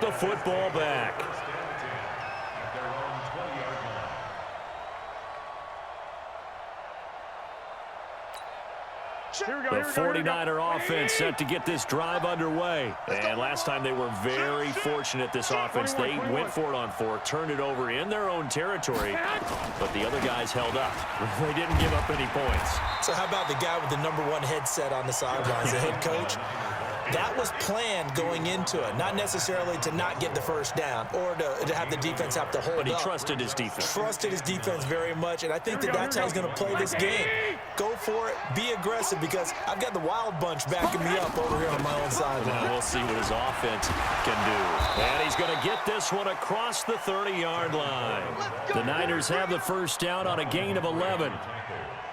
the football back. The 49er offense set to get this drive underway. And last time they were very fortunate, this offense. They went for it on 4, turned it over in their own territory, but the other guys held up. They didn't give up any points. So how about the guy with the #1 headset on the sidelines, the head coach? That was planned going into it, not necessarily to not get the first down or to have the defense have to hold up. But he trusted his defense. Trusted his defense very much, and I think that's how he's going to play this game. Go for it, be aggressive, because I've got the wild bunch backing me up over here on my own sideline. We'll see what his offense can do. And he's going to get this one across the 30-yard line. The Niners have the first down on a gain of 11.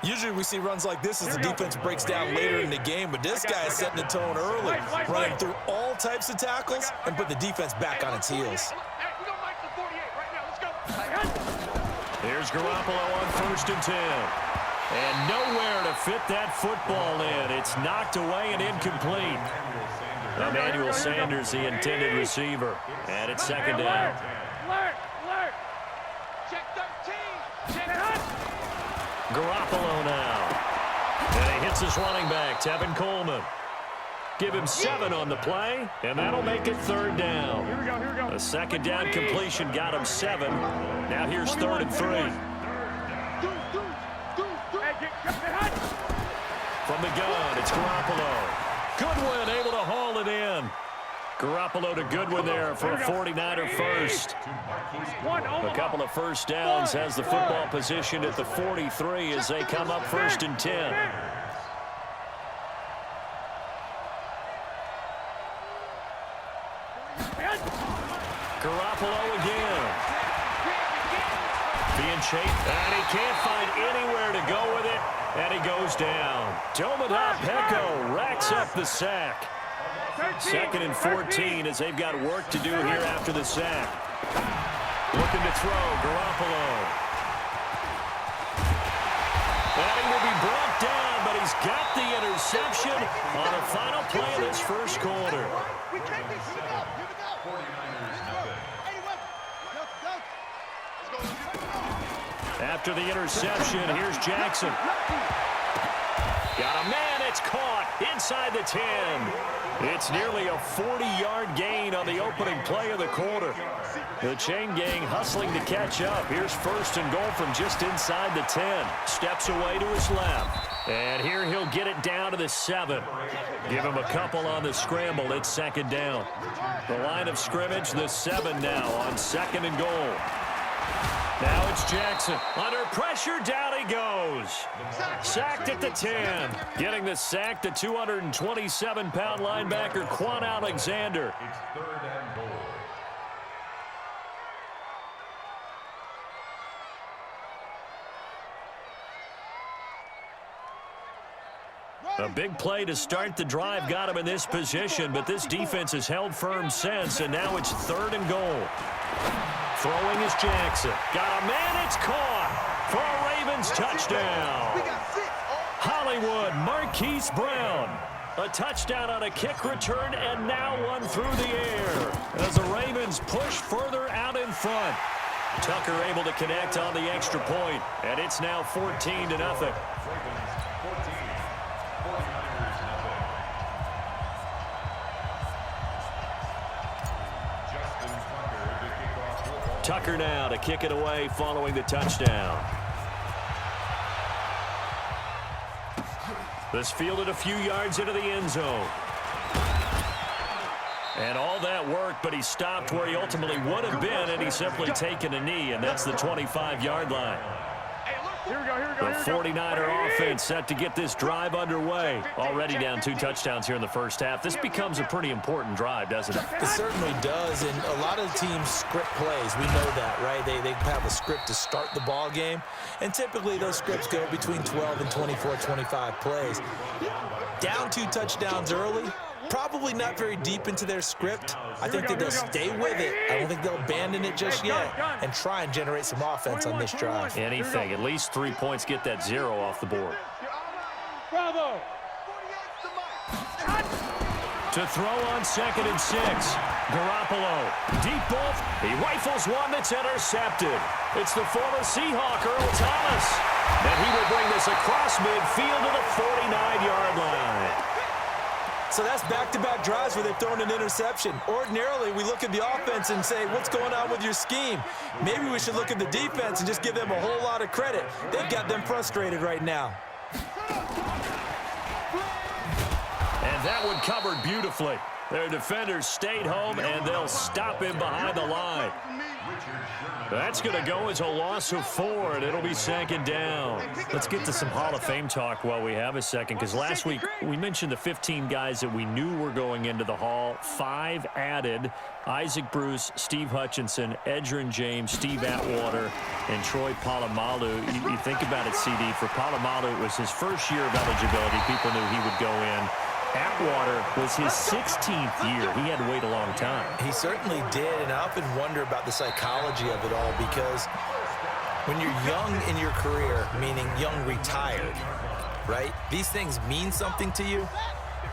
Usually we see runs like this as the defense breaks down later in the game, but this guy is setting the tone early, running through all types of tackles and put the defense back on its heels. Here's Garoppolo on 1st and 10. And nowhere to fit that football in. It's knocked away and incomplete. Emmanuel Sanders, the intended receiver. And it's 2nd down. Garoppolo now. And he hits his running back, Tevin Coleman. Give him 7 on the play, and that'll make it 3rd down. Here we go. A 2nd down completion got him 7. Now here's 3rd and 3. From the gun, it's Garoppolo. Goodwin able to haul it in. Garoppolo to Goodwin there for a 49er first. A couple of first downs has the football positioned at the 43 as they come up 1st and 10. Garoppolo again. Being chased, and he can't find anywhere to go with it, and he goes down. Dominic Pecco racks up the sack. 2nd and 14 as they've got work to do here after the sack. Looking to throw, Garoppolo. And he will be brought down, but he's got the interception on the final play of this first quarter. After the interception, here's Jackson. Got a man, it's caught inside the 10. It's nearly a 40-yard gain on the opening play of the quarter. The chain gang hustling to catch up. Here's 1st and goal from just inside the 10. Steps away to his left. And here he'll get it down to the 7. Give him a couple on the scramble. It's 2nd down. The line of scrimmage, the 7 now on 2nd and goal. Now it's Jackson. Under pressure, down he goes. Sacked at the 10. Getting the sack, the 227-pound linebacker, Quan Alexander. A big play to start the drive got him in this position, but this defense has held firm since, and now it's 3rd and goal. Throwing is Jackson. Got a man, it's caught for a Ravens touchdown. Hollywood, Marquise Brown. A touchdown on a kick return, and now one through the air as the Ravens push further out in front. Tucker able to connect on the extra point, and it's now 14-0. Tucker now to kick it away following the touchdown. This fielded a few yards into the end zone. And all that work, but he stopped where he ultimately would have been, and he's simply taken a knee, and that's the 25-yard line. The 49er offense set to get this drive underway. Already down 2 touchdowns here in the first half. This becomes a pretty important drive, doesn't it? It certainly does, and a lot of teams script plays. We know that, right? They have a script to start the ball game, and typically those scripts go between 12 and 24, 25 plays. Down 2 touchdowns early, probably not very deep into their script. I think that they'll stay with it. I don't think they'll abandon it just yet and try and generate some offense on this drive. Anything, at least 3 points, get that 0 off the board. Bravo. To throw on 2nd and 6. Garoppolo, deep ball. He rifles one that's intercepted. It's the former Seahawk, Earl Thomas. And he will bring this across midfield to the 49-yard line. So that's back-to-back drives where they've thrown an interception. Ordinarily, we look at the offense and say, what's going on with your scheme? Maybe we should look at the defense and just give them a whole lot of credit. They've got them frustrated right now. And that one covered beautifully. Their defenders stayed home, and they'll stop him behind the line. That's going to go as a loss of 4, and it'll be second down. Let's get to some Hall of Fame talk while we have a second, because last week we mentioned the 15 guys that we knew were going into the Hall. 5 added: Isaac Bruce, Steve Hutchinson, Edgerrin James, Steve Atwater, and Troy Polamalu. You think about it, CD. For Polamalu, it was his first year of eligibility. People knew he would go in. Atwater was his 16th year. He had to wait a long time. He certainly did, and I often wonder about the psychology of it all, because when you're young in your career, meaning young retired, right, these things mean something to you,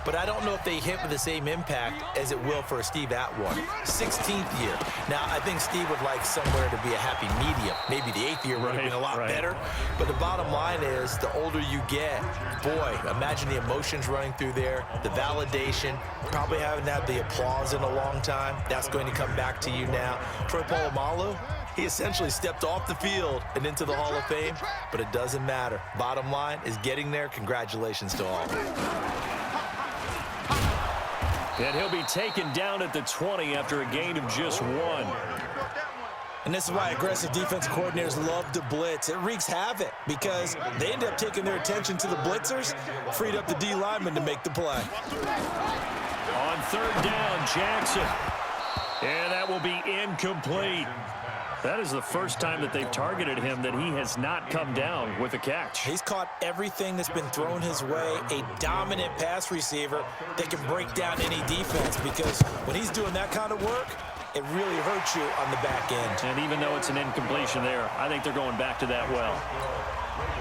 but I don't know if they hit with the same impact as it will for a Steve Atwater. 16th year. Now, I think Steve would like somewhere to be a happy medium. Maybe the 8th year would have been a lot better. But the bottom line is, the older you get, boy, imagine the emotions running through there, the validation, probably haven't had the applause in a long time. That's going to come back to you now. Troy Polamalu, he essentially stepped off the field and into the Hall of Fame, but it doesn't matter. Bottom line is getting there. Congratulations to all. And he'll be taken down at the 20 after a gain of just 1. And this is why aggressive defense coordinators love to blitz. It wreaks havoc because they end up taking their attention to the blitzers, freed up the D lineman to make the play. On 3rd down, Jackson. And that will be incomplete. That is the first time that they've targeted him that he has not come down with a catch. He's caught everything that's been thrown his way, a dominant pass receiver that can break down any defense, because when he's doing that kind of work, it really hurts you on the back end. And even though it's an incompletion there, I think they're going back to that well.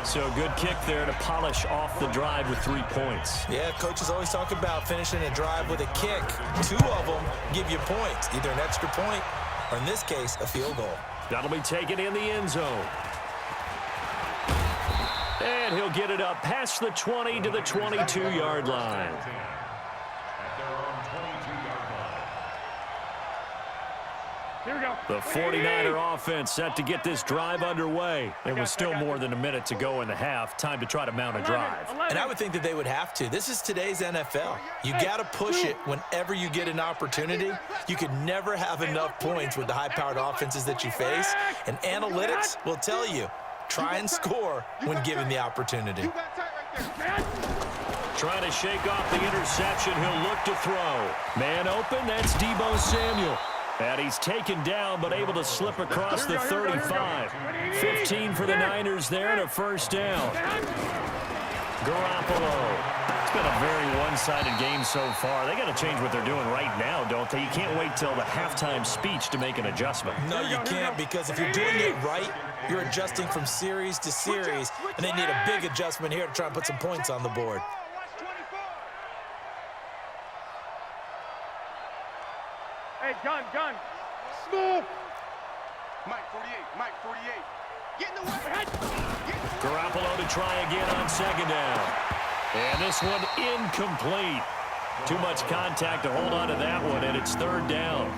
So good kick there to polish off the drive with 3 points. Yeah, coaches always talk about finishing a drive with a kick. 2 of them give you points, either an extra point or, in this case, a field goal. That'll be taken in the end zone. And he'll get it up past the 20 to the 22-yard line. Here we go. The 49er offense set to get this drive underway. There was still more than a minute to go in the half. Time to try to mount a drive. And I would think that they would have to. This is today's NFL. You got to push it whenever you get an opportunity. You could never have enough points with the high-powered offenses that you face. And analytics will tell you, try and score when given the opportunity. Trying to shake off the interception. He'll look to throw. Man open, that's Deebo Samuel. And he's taken down, but able to slip across the 35. 15 for the Niners there and a first down. Garoppolo. It's been a very one-sided game so far. They got to change what they're doing right now, don't they? You can't wait till the halftime speech to make an adjustment. No, you can't, because if you're doing it right, you're adjusting from series to series, and they need a big adjustment here to try and put some points on the board. Hey, gun. Smooth. Mike 48, Mike 48. Get in the way. Garoppolo to try again on 2nd down. And this one incomplete. Too much contact to hold on to that one, and it's 3rd down.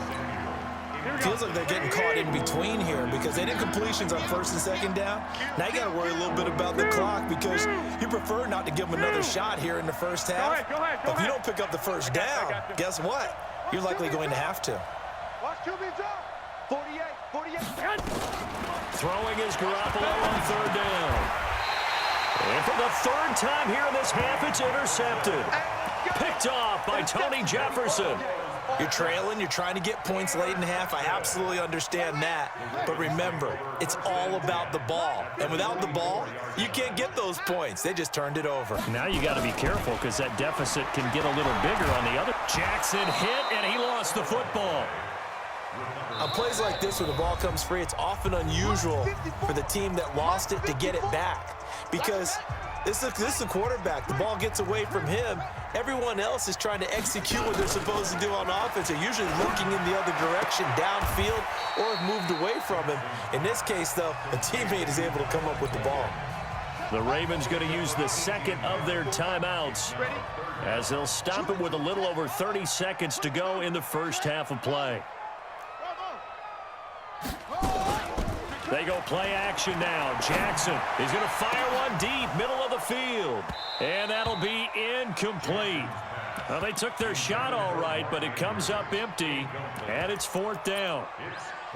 Feels like they're getting caught in between here because they did completions on 1st and 2nd down. Now you got to worry a little bit about the clock because you prefer not to give them another shot here in the first half. Go ahead. But if you don't pick up the first down, guess what? You're likely going to have to. Watch QB drop. 48. Throwing is Garoppolo on 3rd down. And for the 3rd time here in this half, it's intercepted. Picked off by Tony Jefferson. You're trailing, you're trying to get points late in the half. I absolutely understand that. But remember, it's all about the ball. And without the ball, you can't get those points. They just turned it over. Now you got to be careful because that deficit can get a little bigger on the other. Jackson hit, and he lost the football. On plays like this where the ball comes free, it's often unusual for the team that lost it to get it back because This is the quarterback. The ball gets away from him. Everyone else is trying to execute what they're supposed to do on offense. They're usually looking in the other direction, downfield, or have moved away from him. In this case, though, a teammate is able to come up with the ball. The Ravens going to use the second of their timeouts as they'll stop it with a little over 30 seconds to go in the first half of play. They go play action now. Jackson is going to fire one deep, middle of the field. And that'll be incomplete. Well, they took their shot all right, but it comes up empty, and it's fourth down.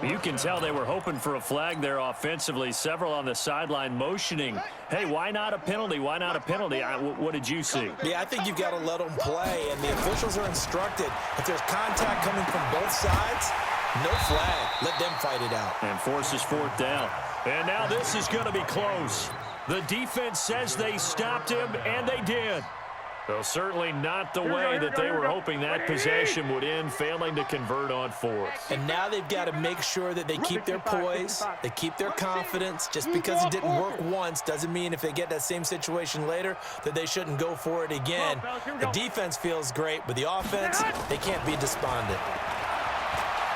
You can tell they were hoping for a flag there offensively. Several on the sideline motioning, hey, why not a penalty? Why not a penalty? What did you see? Yeah, I think you've got to let them play, and the officials are instructed. If there's contact coming from both sides, no flag. Let them fight it out. And forces fourth down. And now this is going to be close. The defense says they stopped him, and they did. Well, certainly not the way that they were hoping that possession would end, failing to convert on fourth. And now they've got to make sure that they keep their poise, they keep their confidence. Just because it didn't work once doesn't mean if they get that same situation later that they shouldn't go for it again. The defense feels great, but the offense, they can't be despondent.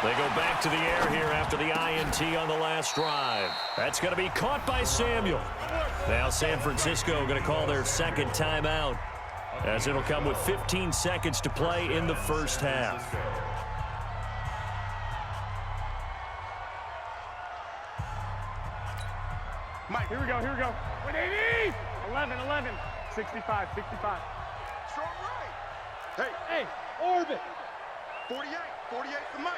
They go back to the air here after the INT on the last drive. That's going to be caught by Samuel. Now San Francisco going to call their second timeout, as it'll come with 15 seconds to play in the first half. Mike, here we go. 180! 11, 65. Strong right. Hey, orbit. 48 for Mike.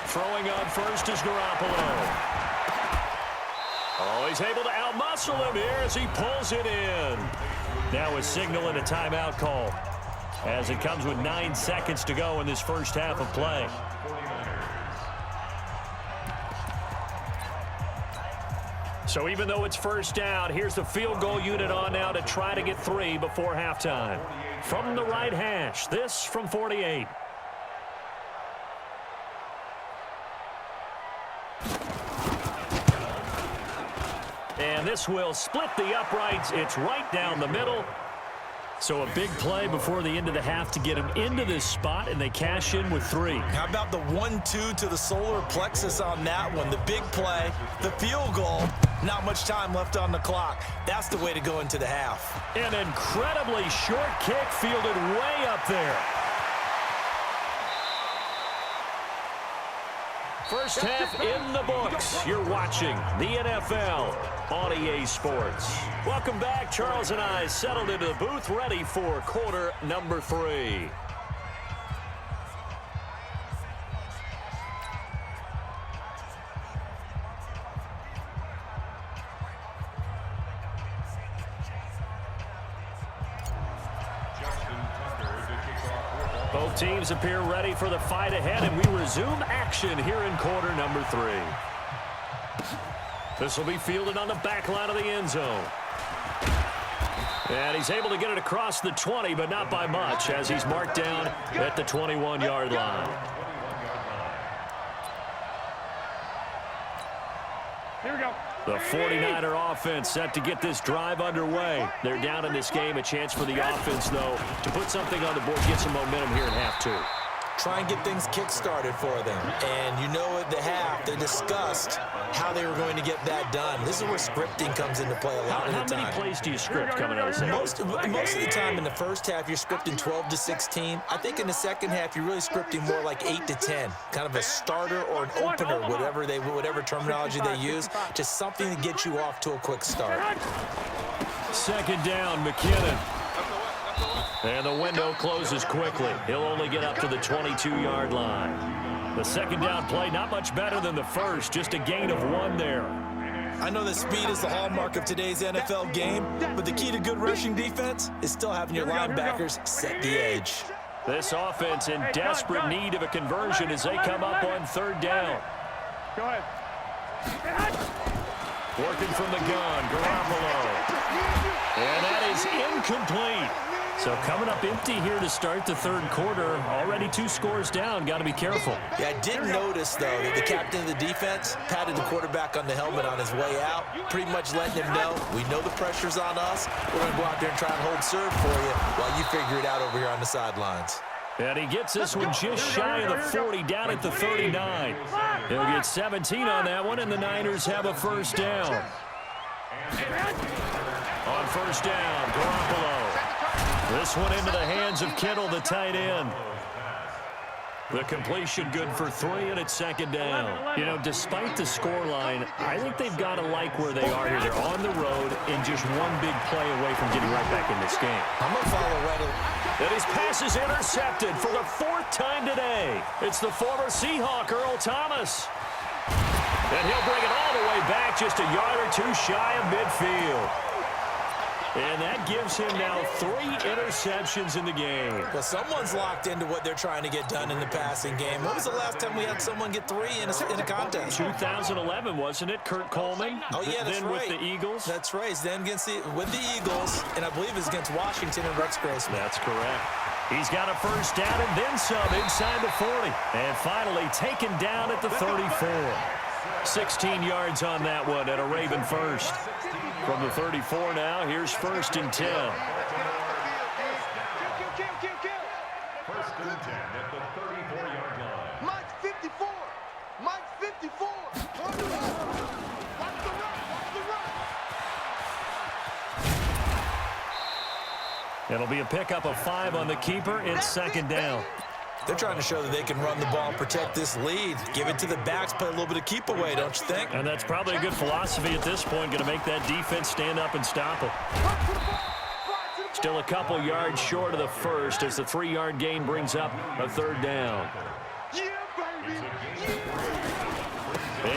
Throwing on first is Garoppolo. Oh, he's able to outmuscle him here as he pulls it in. Now a signal and a timeout call, as it comes with 9 seconds to go in this first half of play. So even though it's first down, here's the field goal unit on now to try to get 3 before halftime. From the right hash, this from 48. And this will split the uprights. It's right down the middle. So a big play before the end of the half to get him into this spot, and they cash in with 3. How about the 1-2 to the solar plexus on that one? The big play, the field goal, not much time left on the clock. That's the way to go into the half. An incredibly short kick fielded way up there. First half in the books. You're watching the NFL on EA Sports. Welcome back. Charles and I settled into the booth, ready for quarter number 3. Both teams appear ready for the fight ahead, and we resume action here in quarter number 3. This will be fielded on the back line of the end zone. And he's able to get it across the 20, but not by much, as he's marked down at the 21-yard line. Here we go. The 49er offense set to get this drive underway. They're down in this game. A chance for the offense, though, to put something on the board, get some momentum here in half 2. Try and get things kick-started for them. And you know at the half, they discussed how they were going to get that done. This is where scripting comes into play a lot of the time. How many plays do you script coming out of the Most of the time in the first half, you're scripting 12 to 16. I think in the second half, you're really scripting more like 8 to 10. Kind of a starter or an opener, whatever terminology they use. Just something to get you off to a quick start. Second down, McKinnon. And the window closes quickly. He'll only get up to the 22-yard line. The second down play, not much better than the first, just a gain of 1 there. I know that speed is the hallmark of today's NFL game, but the key to good rushing defense is still having your linebackers set the edge. This offense in desperate need of a conversion as they come up on third down. Go ahead. Working from the gun, Garoppolo. And that is incomplete. So coming up empty here to start the third quarter. Already 2 scores down. Got to be careful. Yeah, I did notice, though, that the captain of the defense patted the quarterback on the helmet on his way out, pretty much letting him know, we know the pressure's on us. We're going to go out there and try and hold serve for you while you figure it out over here on the sidelines. And he gets this one just shy of the 40, down at the 39. He'll get 17 on that one, and the Niners have a first down. On first down, Garoppolo. This one into the hands of Kittle, the tight end. The completion good for 3, and it's second down. You know, despite the scoreline, I think they've got to like where they are here. They're on the road and just one big play away from getting right back in this game. I'm going to follow right along. And his pass is intercepted for the 4th time today. It's the former Seahawk, Earl Thomas. And he'll bring it all the way back, just a yard or 2 shy of midfield. And that gives him now 3 interceptions in the game. Well, someone's locked into what they're trying to get done in the passing game. When was the last time we had someone get 3 in a contest? 2011, wasn't it? Kurt Coleman? Oh, yeah, that's then right. with the Eagles? That's right. Then with the Eagles, and I believe it's against Washington and Rex Grossman. That's correct. He's got a first down and then some inside the 40. And finally taken down at the 34. 16 yards on that one at a Raven first. From the 34 now, here's 1st and 10. First and 10 at the 34-yard line. Mike 54. Mike 54. Watch the run. Watch the run. It'll be a pickup of 5 on the keeper. It's second down. They're trying to show that they can run the ball and protect this lead. Give it to the backs, play a little bit of keep away, don't you think? And that's probably a good philosophy at this point. Going to make that defense stand up and stop it. Still a couple yards short of the first as the 3-yard gain brings up a 3rd down. Yeah, baby.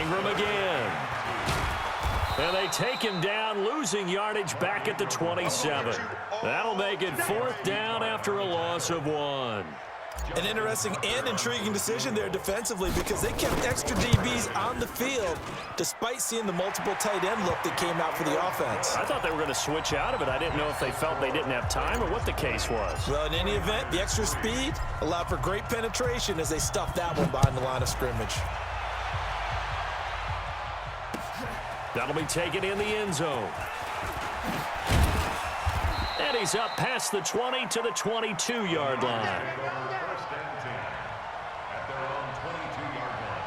Ingram again. And they take him down, losing yardage back at the 27. That'll make it 4th down after a loss of 1. An interesting and intriguing decision there defensively because they kept extra DBs on the field despite seeing the multiple tight end look that came out for the offense. I thought they were going to switch out of it. I didn't know if they felt they didn't have time or what the case was. Well, in any event, the extra speed allowed for great penetration as they stuffed that one behind the line of scrimmage. That'll be taken in the end zone. And he's up past the 20 to the 22-yard line. First and 10 at their own 22-yard line.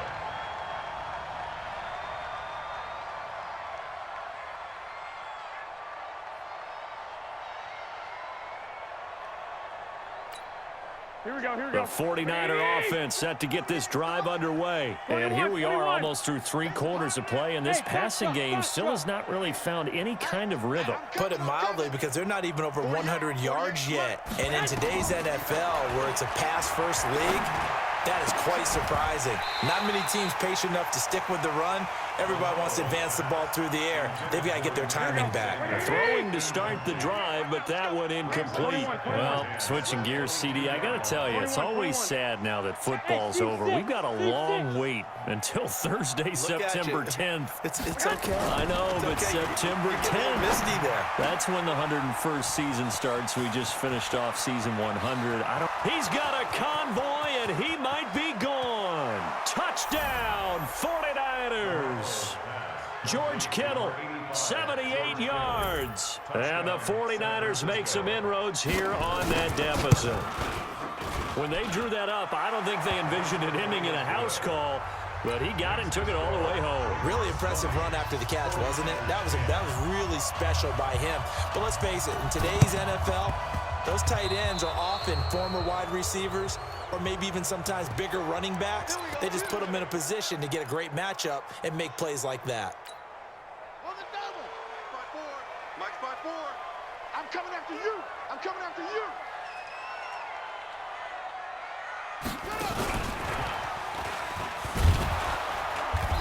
Here we go, here we The go. 49er offense set to get this drive underway. And here we are almost through 3 quarters of play, and this passing game still has not really found any kind of rhythm. Put it mildly, because they're not even over 100 yards yet. And in today's NFL, where it's a pass-first league, that is quite surprising. Not many teams patient enough to stick with the run. Everybody wants to advance the ball through the air. They've got to get their timing back. Throwing to start the drive, but that one incomplete. Well, switching gears, CD, I got to tell you, it's always sad now that football's over. We've got a long wait until Thursday, September 10th. It's okay. I know, but September 10th. Misty there. That's when the 101st season starts. We just finished off season 100. He's got a convoy, and he might be gone. Touchdown, 49ers. George Kittle, 78 yards. And the 49ers make some inroads here on that deficit. When they drew that up, I don't think they envisioned it ending in a house call, but he got it and took it all the way home. Really impressive run after the catch, wasn't it? That was really special by him. But let's face it, in today's NFL, those tight ends are often former wide receivers or maybe even sometimes bigger running backs. They just put them in a position to get a great matchup and make plays like that. On the double. Spot 4. Mike spot 4. I'm coming after you. I'm coming after you.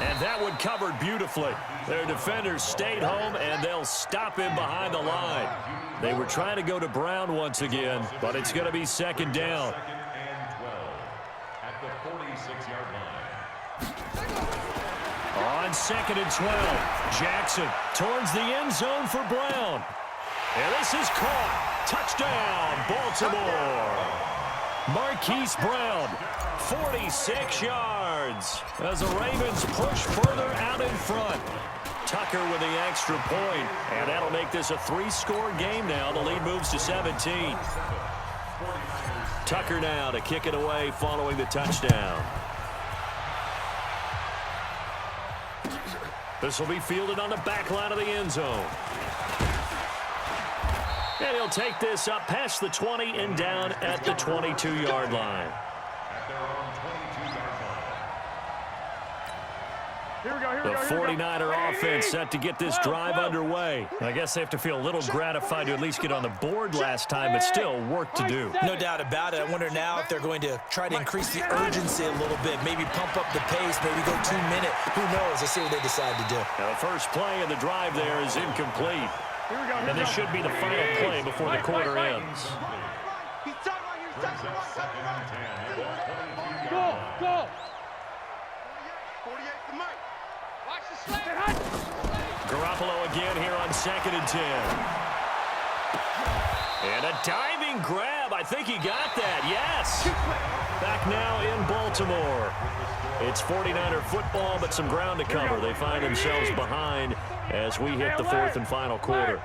And that one covered beautifully. Their defenders stayed home, and they'll stop him behind the line. They were trying to go to Brown once again, but it's going to be second down. Second and 12 at the 46-yard line. On second and 12, Jackson towards the end zone for Brown. And this is caught. Touchdown, Baltimore. Marquise Brown, 46 yards as the Ravens push further out in front. Tucker with the extra point, and that'll make this a 3-score game now. The lead moves to 17. Tucker now to kick it away following the touchdown. This will be fielded on the back line of the end zone. And he'll take this up past the 20 and down at the 22-yard line. The 49er offense set to get this drive underway. I guess they have to feel a little gratified to at least get on the board last time, but still work to do. No doubt about it. I wonder now if they're going to try to increase the urgency a little bit, maybe pump up the pace, maybe go 2 minute. Who knows? Let's see what they decide to do. Now the first play of the drive there is incomplete. And this should be the final play before the quarter ends. Go. Garoppolo again here on 2nd and 10. And a diving grab. I think he got that. Yes. Back now in Baltimore. It's 49er football, but some ground to cover. They find themselves behind as we hit the 4th and final quarter.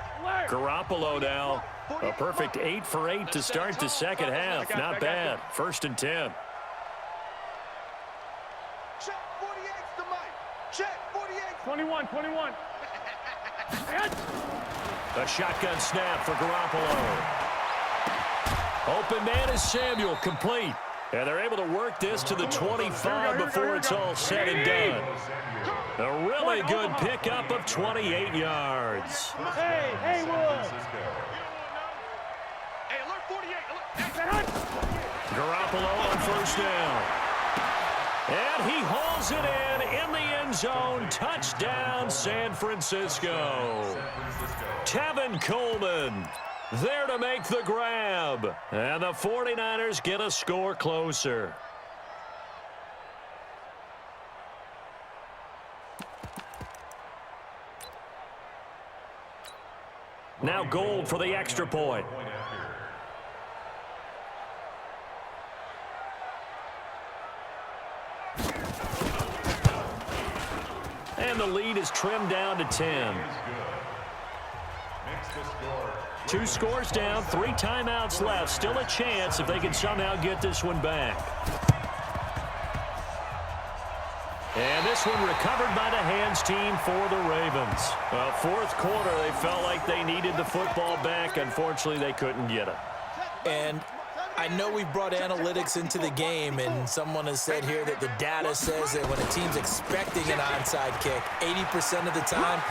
Garoppolo now, a perfect 8 for 8 to start the second half. Not bad. 1st and 10. Check 48's the mic. Check 48. 21. A shotgun snap for Garoppolo. Open man is Samuel, complete. And they're able to work this to the 25 before it's all said and done. A really good pickup of 28 yards. Hey, Wood. Hey, alert 48. Garoppolo on 1st down. And he hauls it in the end zone. Touchdown, San Francisco. Tevin Coleman there to make the grab. And the 49ers get a score closer. Now Gold for the extra point. And the lead is trimmed down to 10. 2 scores down, 3 timeouts left. Still a chance if they can somehow get this one back. And this one recovered by the hands team for the Ravens. Well, 4th quarter, they felt like they needed the football back. Unfortunately, they couldn't get it. And I know we've brought analytics into the game, and someone has said here that the data says that when a team's expecting an onside kick, 80% of the time,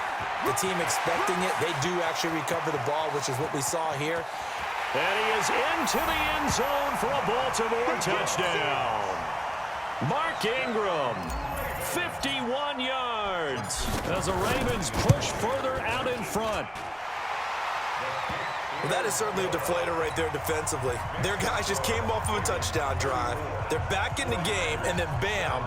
the team expecting it, they do actually recover the ball, which is what we saw here. And he is into the end zone for a Baltimore touchdown. Mark Ingram, 51 yards as the Ravens push further out in front. Well, that is certainly a deflator right there defensively. Their guys just came off of a touchdown drive. They're back in the game, and then bam,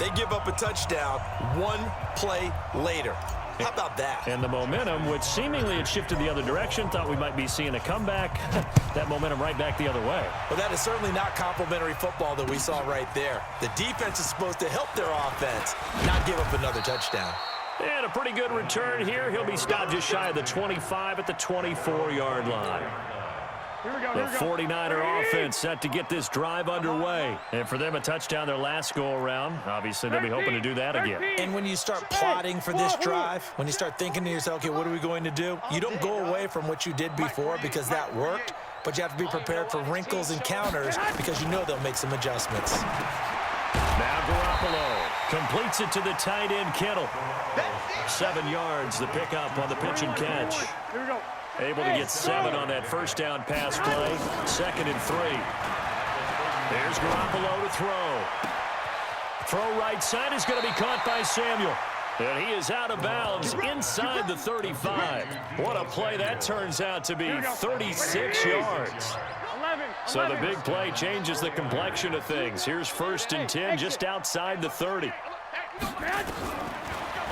they give up a touchdown 1 play later. How about that? And the momentum, which seemingly had shifted the other direction, thought we might be seeing a comeback. That momentum right back the other way. Well, that is certainly not complimentary football that we saw right there. The defense is supposed to help their offense, not give up another touchdown. And a pretty good return here. He'll be stopped just shy of the 25 at the 24-yard line. The 49er offense set to get this drive underway. And for them, a touchdown their last go-around. Obviously, they'll be hoping to do that again. And when you start plotting for this drive, when you start thinking to yourself, okay, what are we going to do? You don't go away from what you did before because that worked, but you have to be prepared for wrinkles and counters because you know they'll make some adjustments. Now Garoppolo completes it to the tight end, Kittle. 7 yards, the pickup on the pitch and catch. Here we go. Able to get 7 on that first down pass play. 2nd and 3. There's Garoppolo to throw. Throw right side is going to be caught by Samuel. And he is out of bounds inside the 35. What a play that turns out to be, 36 yards. So the big play changes the complexion of things. Here's 1st and 10 just outside the 30.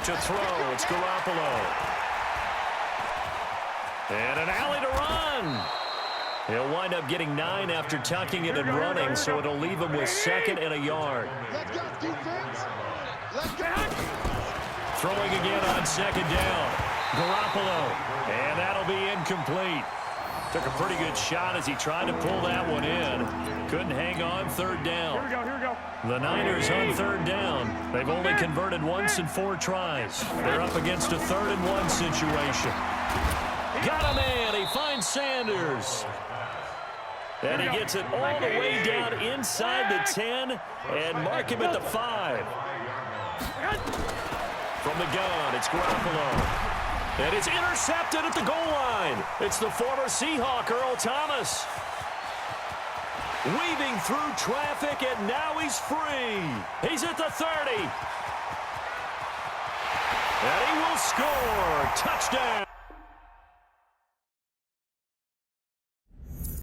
To throw, it's Garoppolo. And an alley to run. He'll wind up getting 9 after tucking it and running, so it'll leave him with 2nd and a yard. Let's go, defense. Let's go. Throwing again on 2nd down. Garoppolo. And that'll be incomplete. Took a pretty good shot as he tried to pull that one in. Couldn't hang on 3rd down. Here we go, here we go. The Niners on 3rd down. They've only converted once in 4 tries. They're up against a 3rd and 1 situation. Got a man. He finds Sanders. And he gets it all the way down inside the 10 and mark him at the 5. From the gun, it's Garoppolo. And it's intercepted at the goal line. It's the former Seahawk, Earl Thomas. Weaving through traffic, and now he's free. He's at the 30. And he will score. Touchdown.